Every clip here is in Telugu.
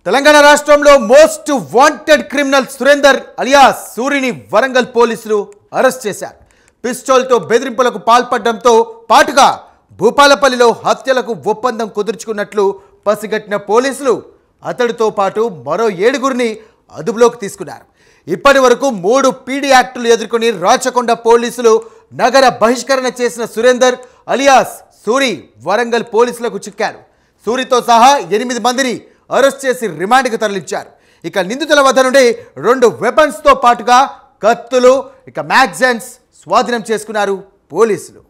తెలంగాణ రాష్ట్రంలో most wanted criminal Surender alias సూరిని వరంగల్ పోలీసులు అరెస్ట్ చేశారు. పిస్టోల్తో బెదిరింపులకు పాల్పడడంతో పాటుగా భూపాలపల్లిలో హత్యలకు ఒప్పందం కుదుర్చుకున్నట్లు పసిగట్టిన పోలీసులు అతడితో పాటు మరో 7గురిని అదుపులోకి తీసుకున్నారు. ఇప్పటి వరకు 3 పీడీ యాక్టులు ఎదుర్కొని రాచకొండ పోలీసులు నగర బహిష్కరణ చేసిన సురేందర్ అలియాస్ సూరి వరంగల్ పోలీసులకు చిక్కారు. సూరితో సహా 8 మందిని అరెస్ట్ చేసి రిమాండ్కి తరలించారు. ఇక నిందితుల వద్ద నుండి 2 వెపన్స్తో పాటుగా కత్తులు మ్యాగజైన్స్ స్వాధీనం చేసుకున్నారు పోలీసులు.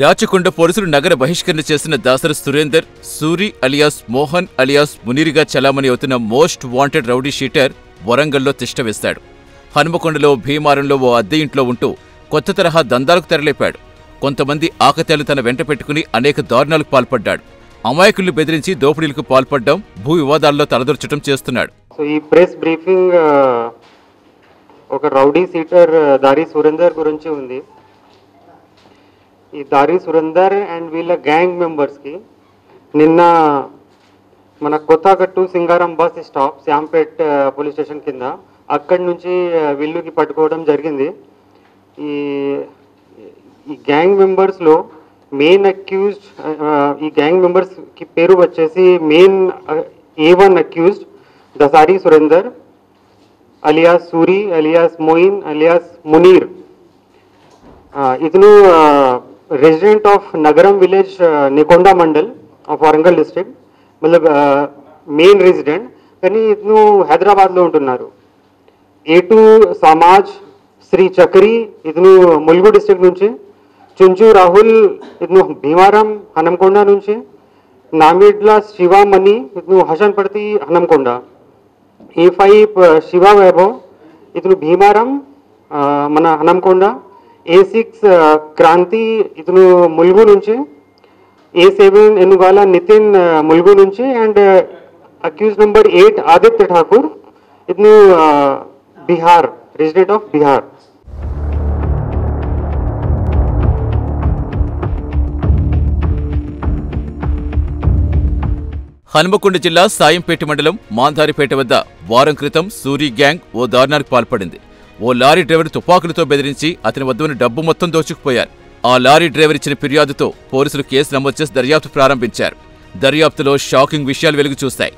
రాచకొండ పోలీసులు నగర బహిష్కరణ చేసిన దాసరి సురేందర్ సూరి అలియాస్ మోహన్ అలియాస్ మునీర్గా చలామణి అవుతున్న మోస్ట్ వాంటెడ్ రౌడీ షీటర్ వరంగల్లో తిష్టవేశాడు. హనుమకొండలో భీమారంలో ఓ అద్దె ఇంట్లో ఉంటూ కొత్త తరహా దందాలకు తెరలేపాడు. కొంతమంది ఆకతాయిలు తన వెంట పెట్టుకుని అనేక దారుణాలకు పాల్పడ్డాడు. అమాయకుల్ని బెదిరించి దోపిడీలకు పాల్పడడం, భూ వివాదాల్లో తలదొర్చడం చేస్తున్నాడు. సో ఈ ప్రెస్ బ్రీఫింగ్ ఒక రౌడీ షీటర్ దారి సురేందర్ గురించి ఉంది. ఈ దారి సురేందర్ అండ్ వీళ్ళ గ్యాంగ్ మెంబర్స్కి నిన్న మన కొత్తగట్టు సింగారం బస్ స్టాప్ శ్యాంపేట్ పోలీస్ స్టేషన్ కింద అక్కడి నుంచి వీళ్ళకి పట్టుకోవడం జరిగింది. ఈ గ్యాంగ్ మెంబర్స్లో మెయిన్ అక్యూజ్డ్, ఈ గ్యాంగ్ మెంబర్స్కి పేరు వచ్చేసి main A1 accused Dasari Surender alias Suri alias Moin alias Munir. ఇతను resident of Nagaram village Nekkonda mandal of Warangal district, మతలబ్ మెయిన్ రెసిడెంట్, కానీ ఇతను హైదరాబాద్లో ఉంటున్నారు. A2 సమాజ్ శ్రీ చక్రి ఇతను ములుగు డిస్ట్రిక్ట్ నుంచి, చుంచు రాహుల్ ఇతను భీమారం హనంకొండ నుంచి, నామిడ్ల శివామణి ఇతను హసన్పర్తి హనంకొండ, A5 శివ వైభవ్ ఇతను భీమారం మన హనంకొండ, A6 క్రాంతి ఇతను ములుగు నుంచి, A7 ఎనుగాల నితిన్ ములుగు నుంచి, and accused number 8 Aditya Thakur ఇతను బిహార్, రెసిడెంట్ ఆఫ్ బిహార్. హనుమకొండ జిల్లా సాయంపేట మండలం మాంధారిపేట వద్ద వారం క్రితం సూరి గ్యాంగ్ ఓ దారుణానికి పాల్పడింది. ఓ లారీ డ్రైవర్ తుపాకులతో బెదిరించి అతని వద్ద ఉన్న డబ్బు మొత్తం దోచుకుపోయారు. ఆ లారీ డ్రైవర్ ఇచ్చిన ఫిర్యాదుతో పోలీసులు కేసు నమోదు చేసి దర్యాప్తు ప్రారంభించారు. దర్యాప్తులో షాకింగ్ విషయాలు వెలుగు చూశాయి.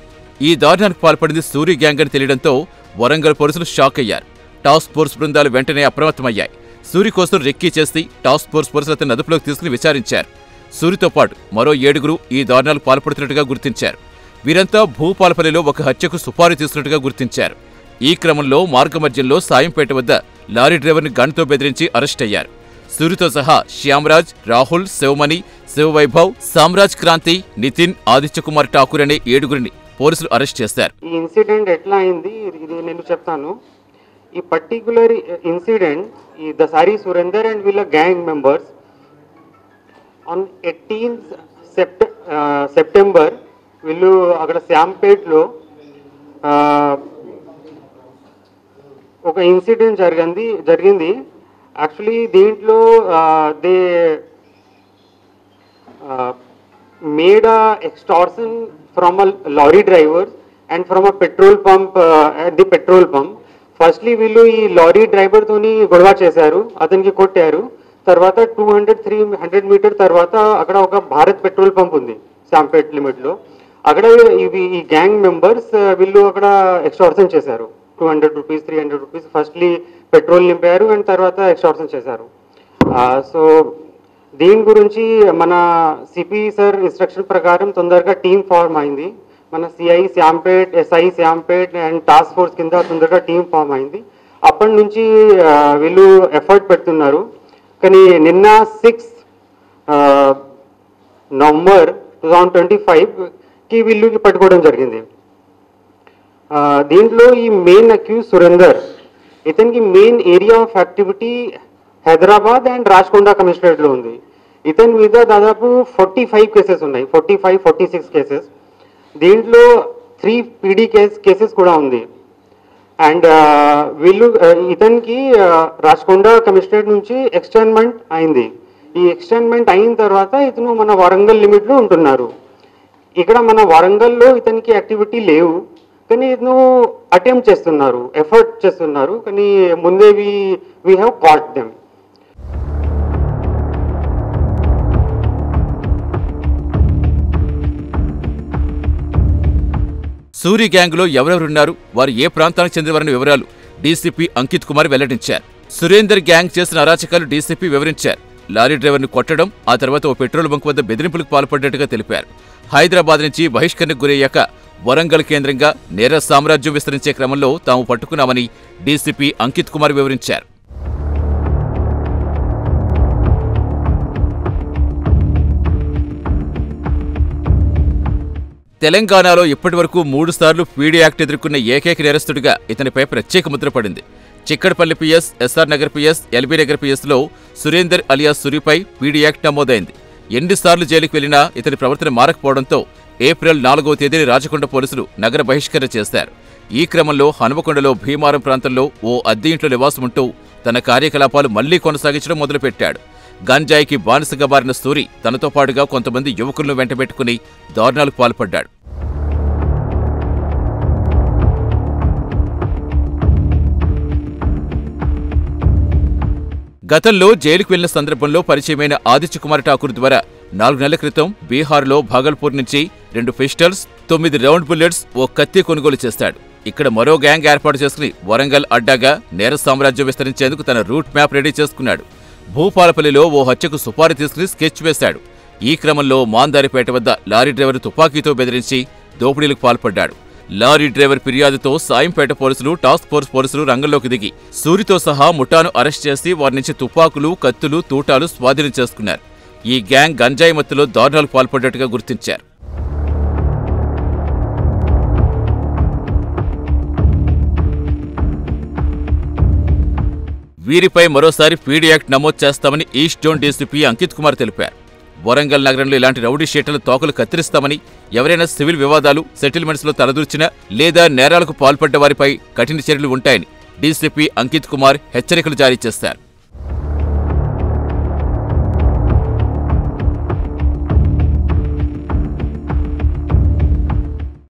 ఈ దారుణానికి పాల్పడింది సూరి గ్యాంగ్ అని తెలియడంతో వరంగల్ పోలీసులు షాక్ అయ్యారు. టాస్క్ ఫోర్స్ బృందాలు వెంటనే అప్రమత్తమయ్యాయి. సూరి కోసం రెక్కీ చేసి టాస్క్ ఫోర్స్ పోలీసులు అతన్ని అదుపులోకి తీసుకుని విచారించారు. సూరితో పాటు మరో 7గురు ఈ దారుణాలకు పాల్పడుతున్నట్టుగా గుర్తించారు. వీరంతా భూపాలపల్లిలో ఒక హత్యకు సుపారీ తీసుకున్నట్టుగా గుర్తించారు. ఈ క్రమంలో మార్గమధ్యంలో సాయంపేట వద్ద లారీ డ్రైవర్ని గన్తో బెదిరించి అరెస్ట్ అయ్యారు. సూరితో సహా శ్యామరాజ్, రాహుల్, శివమణి, శివవైభవ్, సామ్రాజ్ క్రాంతి, నితిన్, ఆదిత్య కుమార్ ఠాకూర్ అనే 7గురిని పోలీసులు అరెస్ట్ చేశారు. ఈ ఇన్సిడెంట్ ఎట్లా అయింది ఇది నేను చెప్తాను. ఈ పర్టికులర్ ఇన్సిడెంట్ ఈ దసారి సురేందర్ అండ్ వీళ్ళ gang members on 18th September వీళ్ళు అక్కడ శ్యాంపేట్లో ఒక ఇన్సిడెంట్ జరిగింది. యాక్చువల్లీ దీంట్లో they made a extortion from a lorry driver and from a petrol pump at the petrol pump. Firstly వీళ్ళు ఈ లారీ డ్రైవర్తోని గొడవ చేశారు, అతనికి కొట్టారు. తర్వాత 200-300 మీటర్ తర్వాత అక్కడ ఒక భారత్ పెట్రోల్ పంప్ ఉంది శాంపేట్ లిమిట్లో. అక్కడ ఈ గ్యాంగ్ మెంబర్స్ వీళ్ళు అక్కడ ఎక్స్టార్షన్ చేశారు. 200 రూపీస్ 300 రూపీస్ ఫస్ట్లీ పెట్రోల్ నింపారు అండ్ తర్వాత ఎక్స్టార్షన్ చేశారు. సో దీని గురించి మన సిపి సార్ ఇన్స్ట్రక్షన్ ప్రకారం తొందరగా టీం ఫార్మ్ అయింది. మన CI Shyampet, SI Shyampet and task force కింద తొందరగా టీం ఫామ్ అయింది. అప్పటి నుంచి వీళ్ళు ఎఫర్ట్ పెడుతున్నారు. కానీ నిన్న 6 నవంబర్ 2025కి వీళ్ళకి పట్టుకోవడం జరిగింది. దీంట్లో ఈ మెయిన్ అక్యూజ్ సురేందర్, ఇతనికి main area of activity Hyderabad and Rachakonda కమిషనరేట్లో ఉంది. ఇతని మీద దాదాపు 45 కేసెస్ ఉన్నాయి, 45-46 కేసెస్. దీంట్లో 3 పీడీ కేసెస్ కూడా ఉంది. అండ్ వీళ్ళు ఇతనికి రాచకొండ కమిషనరేట్ నుంచి ఎక్స్టెన్మెంట్ అయింది. ఈ ఎక్స్టెన్మెంట్ అయిన తర్వాత ఇతను మన వరంగల్ లిమిట్లో ఉంటున్నారు. ఇక్కడ మన వరంగల్లో ఇతనికి యాక్టివిటీ లేవు, కానీ ఇతను అటెంప్ట్ చేస్తున్నారు, ఎఫర్ట్ చేస్తున్నారు, కానీ ముందే we have caught them. Suri గ్యాంగ్లో ఎవరెవరున్నారు, వారు ఏ ప్రాంతానికి చెందినవారని వివరాలు డీసీపీ అంకిత్ కుమార్ వెల్లడించారు. సురేందర్ గ్యాంగ్ చేసిన అరాచకాలు డీసీపీ వివరించారు. లారీ డ్రైవర్ను కొట్టడం, ఆ తర్వాత ఓ పెట్రోల్ బంక్ వద్ద బెదిరింపులకు పాల్పడ్డట్టుగా తెలిపారు. హైదరాబాద్ నుంచి బహిష్కరణకు గురయ్యాక వరంగల్ కేంద్రంగా నేర సామ్రాజ్యం విస్తరించే క్రమంలో తాము పట్టుకున్నామని డీసీపీ అంకిత్ కుమార్ వివరించారు. తెలంగాణలో ఇప్పటివరకు 3 సార్లు పీడీ యాక్ట్ ఎదుర్కొన్న ఏకైక నేరస్తుడిగా ఇతనిపై ప్రత్యేక ముద్ర పడింది. Chikkadpally PS, SR Nagar PS, LB Nagar పిఎస్లో సురేందర్ అలియాస్ సూరిపై పీడీ యాక్ట్ నమోదైంది. ఎన్నిసార్లు జైలుకు వెళ్లినా ఇతని ప్రవర్తన మారకపోవడంతో ఏప్రిల్ 4వ తేదీని రాచకొండ పోలీసులు నగర బహిష్కరణ చేశారు. ఈ క్రమంలో హనుమకొండలో భీమారం ప్రాంతంలో ఓ అద్దె ఇంట్లో నివాసముంటూ తన కార్యకలాపాలు మళ్లీ కొనసాగించడం మొదలుపెట్టాడు. గంజాయికి బానిసగా మారిన సూరి తనతో పాటుగా కొంతమంది యువకులను వెంటబెట్టుకుని దారుణాలకు పాల్పడ్డాడు. గతంలో జైలుకు వెళ్లిన సందర్భంలో పరిచయమైన ఆదిత్య కుమార్ ఠాకూర్ ద్వారా 4 నెలల క్రితం బీహార్లో భాగల్పూర్ నుంచి 2 పిస్టల్స్, 9 రౌండ్ బుల్లెట్స్, ఓ కత్తి కొనుగోలు చేశాడు. ఇక్కడ మరో గ్యాంగ్ ఏర్పాటు చేసుకుని వరంగల్ అడ్డాగా నేర సామ్రాజ్యం విస్తరించేందుకు తన రూట్ మ్యాప్ రెడీ చేసుకున్నాడు. భూపాలపల్లిలో ఓ హత్యకు సుపారీ తీసుకుని స్కెచ్ వేశాడు. ఈ క్రమంలో మాందారిపేట వద్ద లారీ డ్రైవర్ తుపాకీతో బెదిరించి దోపిడీలకు పాల్పడ్డాడు. లారీ డ్రైవర్ ఫిర్యాదుతో సాయంపేట పోలీసులు, టాస్క్ ఫోర్స్ పోలీసులు రంగంలోకి దిగి సూరితో సహా ముఠాను అరెస్ట్ చేసి వారి నుంచి తుపాకులు, కత్తులు, తూటాలు స్వాధీనం చేసుకున్నారు. ఈ గ్యాంగ్ గంజాయి మత్తులో దారుణాలకు పాల్పడ్డట్టుగా గుర్తించారు. వీరిపై మరోసారి పీడీ యాక్ట్ నమోదు చేస్తామని east zone DCP Ankit Kumar తెలిపారు. వరంగల్ నగరంలో ఇలాంటి రౌడీ షీటర్ల తోకలు కత్తిరిస్తామని, ఎవరైనా సివిల్ వివాదాలు, సెటిల్మెంట్స్లో తలదూర్చినా లేదా నేరాలకు పాల్పడ్డ వారిపై కఠిన చర్యలు ఉంటాయని డీసీపీ అంకిత్ కుమార్ హెచ్చరికలు జారీ చేశారు.